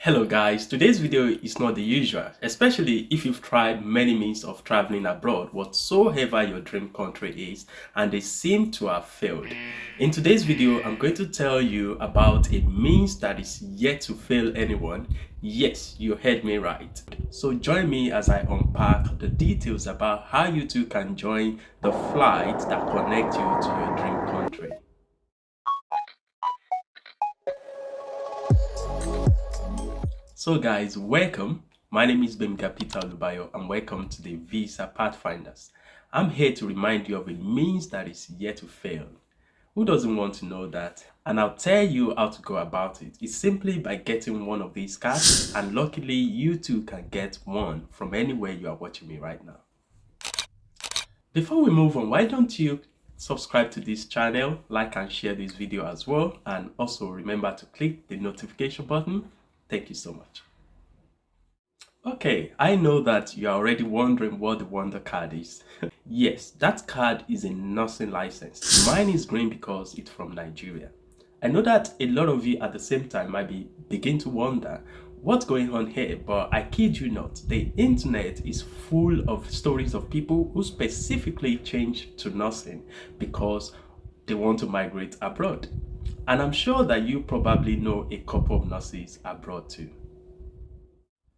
Hello guys, today's video is not the usual, especially if you've tried many means of traveling abroad, whatsoever your dream country is, and they seem to have failed. In today's video, I'm going to tell you about a means that is yet to fail anyone. Yes, you heard me right. So join me as I unpack the details about how you too can join the flight that connects you to your dream country. So guys, welcome. My name is Gbemiga Peter Olubayo and welcome to the Visa Pathfinders. I'm here to remind you of a means that is yet to fail. Who doesn't want to know that? And I'll tell you how to go about it. It's simply by getting one of these cards, and luckily you too can get one from anywhere you are watching me right now. Before we move on, why don't you subscribe to this channel, like and share this video as well, and also remember to click the notification button. Thank you so much. Okay, I know that you are already wondering what the Wonder Card is. Yes, that card is a nursing license. Mine is green because it's from Nigeria. I know that a lot of you at the same time might begin to wonder what's going on here, but I kid you not, the internet is full of stories of people who specifically changed to nursing because they want to migrate abroad. And I'm sure that you probably know a couple of nurses abroad too.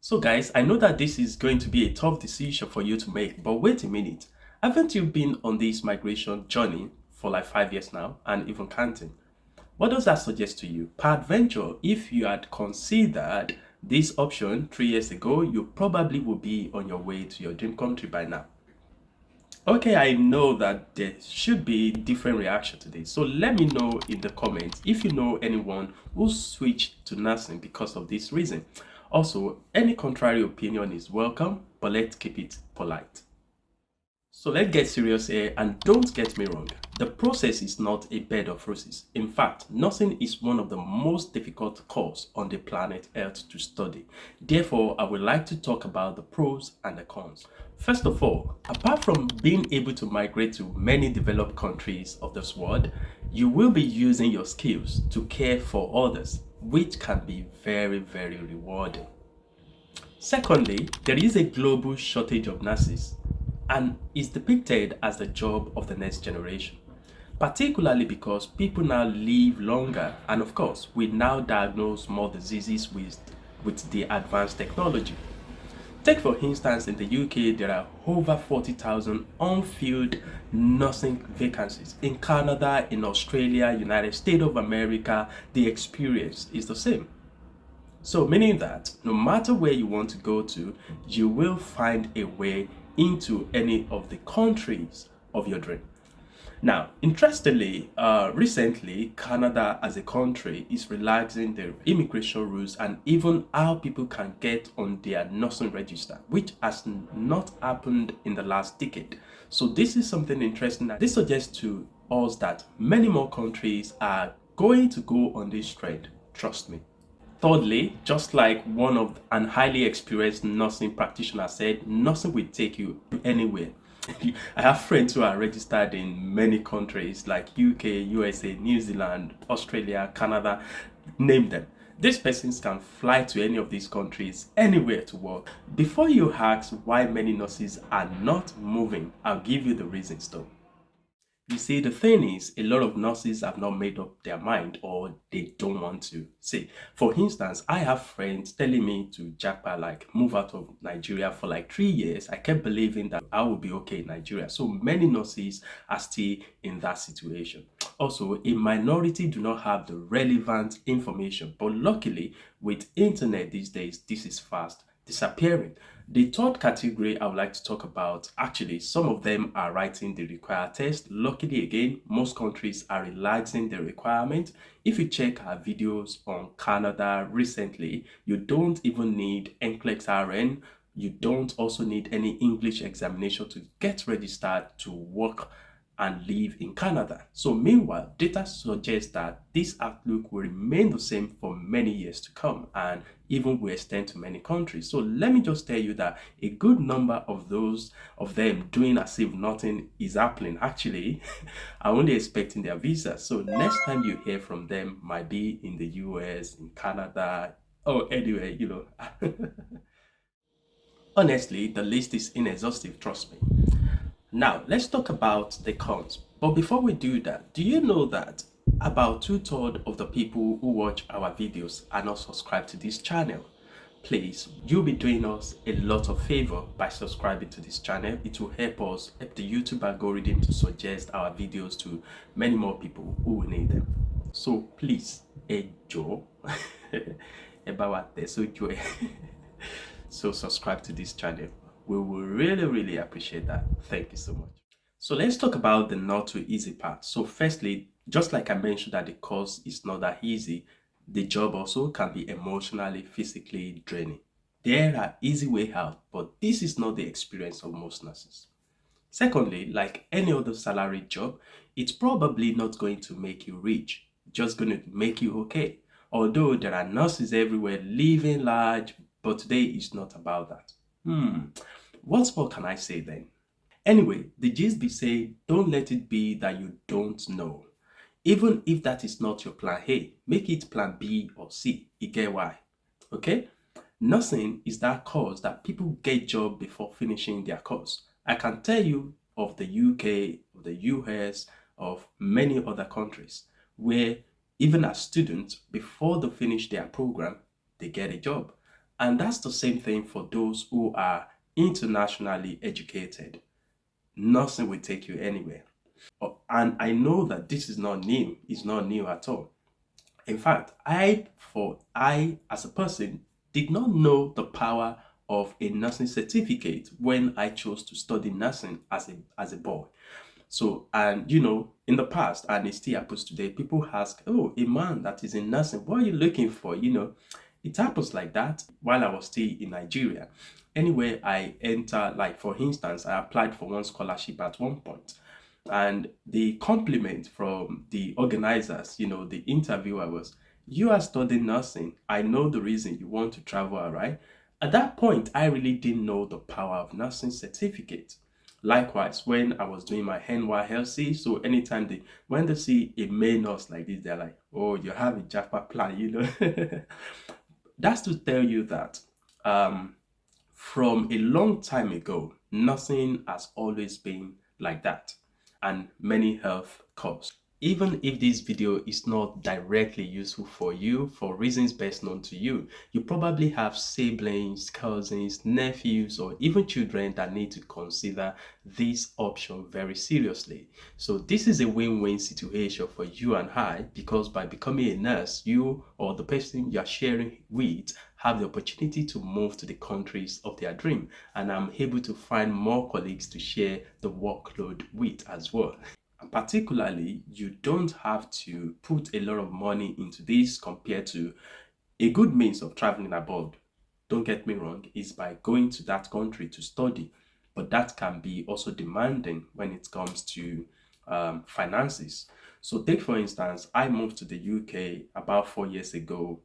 So guys, I know that this is going to be a tough decision for you to make, but wait a minute. Haven't you been on this migration journey for like 5 years now and even counting? What does that suggest to you? Peradventure, if you had considered this option 3 years ago, you probably would be on your way to your dream country by now. Okay, I know that there should be different reaction to this. So let me know in the comments if you know anyone who switched to nursing because of this reason. Also, any contrary opinion is welcome, but let's keep it polite. So let's get serious here, and don't get me wrong, the process is not a bed of roses. In fact, nursing is one of the most difficult courses on the planet Earth to study. Therefore, I would like to talk about the pros and the cons. First of all, apart from being able to migrate to many developed countries of this world, you will be using your skills to care for others, which can be very, very rewarding. Secondly, there is a global shortage of nurses and is depicted as the job of the next generation, particularly because people now live longer, and of course we now diagnose more diseases with the advanced technology. Take for instance, in the UK there are over 40,000 unfilled nursing vacancies. In Canada, in Australia, United States of America, the experience is the same. So meaning that no matter where you want to go to, you will find a way into any of the countries of your dream. Now, interestingly, recently, Canada as a country is relaxing their immigration rules and even how people can get on their nursing register, which has not happened in the last decade. So this is something interesting. This suggests to us that many more countries are going to go on this trend. Trust me. Thirdly, just like one of an highly experienced nursing practitioner said, nursing will take you anywhere. I have friends who are registered in many countries like UK, USA, New Zealand, Australia, Canada, name them. These persons can fly to any of these countries anywhere to work. Before you ask why many nurses are not moving, I'll give you the reasons though. You see, the thing is, a lot of nurses have not made up their mind or they don't want to. See, for instance, I have friends telling me to jackpot, like move out of Nigeria for like 3 years. I kept believing that I would be okay in Nigeria. So many nurses are still in that situation. Also, a minority do not have the relevant information. But luckily, with internet these days, this is fast disappearing. The third category I would like to talk about, actually, some of them are writing the required test. Luckily, again, most countries are relaxing the requirement. If you check our videos on Canada recently, you don't even need NCLEX RN. You don't also need any English examination to get registered to work and live in Canada. So meanwhile, data suggests that this outlook will remain the same for many years to come and even will extend to many countries. So let me just tell you that a good number of those of them doing as if nothing is happening actually are only expecting their visa. So next time you hear from them might be in the US, in Canada, Oh, anyway, honestly, the list is inexhaustive, trust me. Now, let's talk about the cons. But before we do that, do you know that about two-thirds of the people who watch our videos are not subscribed to this channel? Please, you'll be doing us a lot of favor by subscribing to this channel. It will help us, help the YouTube algorithm to suggest our videos to many more people who will need them. So please, Joe, so subscribe to this channel. We will really appreciate that. Thank you so much. So let's talk about the not too easy part. So firstly, just like I mentioned that the course is not that easy, the job also can be emotionally, physically draining. There are easy way out, but this is not the experience of most nurses. Secondly, like any other salaried job, it's probably not going to make you rich, just going to make you okay. Although there are nurses everywhere living large, but today is not about that. What more can I say then? Anyway, the gist be say, don't let it be that you don't know. Even if that is not your plan A, make it plan B or C. You get why? Okay? Nursing is that course that people get job before finishing their course. I can tell you of the UK, of the US, of many other countries where even as students, before they finish their program, they get a job. And that's the same thing for those who are internationally educated. Nursing will take you anywhere. And I know that this is not new. It's not new at all. In fact, I as a person did not know the power of a nursing certificate when I chose to study nursing as a boy. So, and in the past, and it still happens today, people ask, oh, a man that is in nursing, what are you looking for? It happens like that while I was still in Nigeria. Anyway, I enter, like for instance, I applied for one scholarship at one point, and the compliment from the organizers, the interviewer was, you are studying nursing. I know the reason you want to travel, right? At that point, I really didn't know the power of nursing certificate. Likewise, when I was doing my NYLC, so anytime when they see a male nurse like this, they're like, oh, you have a Jaffa plan. That's to tell you that from a long time ago, nursing has always been like that, and many health costs. Even if this video is not directly useful for you for reasons best known to you, you probably have siblings, cousins, nephews, or even children that need to consider this option very seriously. So this is a win-win situation for you and I, because by becoming a nurse, you or the person you're sharing with have the opportunity to move to the countries of their dream, and I'm able to find more colleagues to share the workload with as well. And particularly, you don't have to put a lot of money into this compared to a good means of traveling abroad. Don't get me wrong, is by going to that country to study, but that can be also demanding when it comes to finances. So take for instance, I moved to the UK about 4 years ago,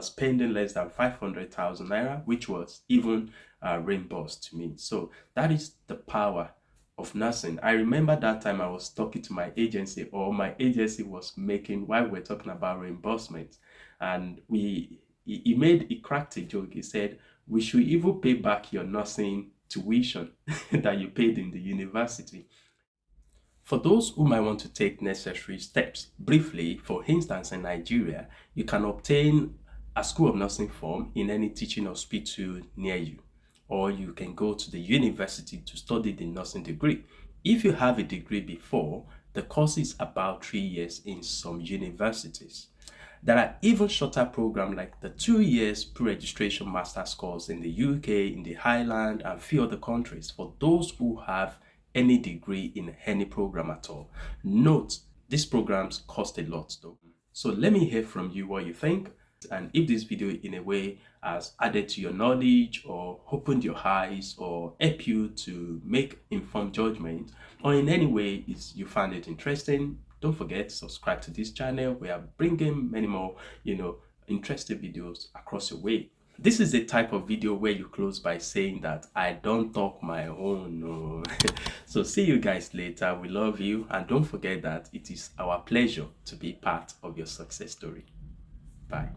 spending less than 500,000 naira, which was even reimbursed to me. So that is the power of nursing. I remember that time I was talking to my agency, or my agency was making, while we're talking about reimbursement, and he cracked a joke. He said, we should even pay back your nursing tuition that you paid in the university. For those who might want to take necessary steps, briefly, for instance, in Nigeria, you can obtain a School of Nursing form in any teaching hospital near you, or you can go to the university to study the nursing degree. If you have a degree before, the course is about 3 years in some universities. There are even shorter programs like the 2 years pre-registration master's course in the UK, in the Highland, and few other countries for those who have any degree in any program at all. Note, these programs cost a lot though. So let me hear from you what you think, and if this video in a way has added to your knowledge or opened your eyes or help you to make informed judgment, or in any way you found it interesting, don't forget to subscribe to this channel. We are bringing many more interesting videos across your way. This is a type of video where you close by saying that I don't talk my own. No. So see you guys later. We love you, and don't forget that it is our pleasure to be part of your success story. Bye.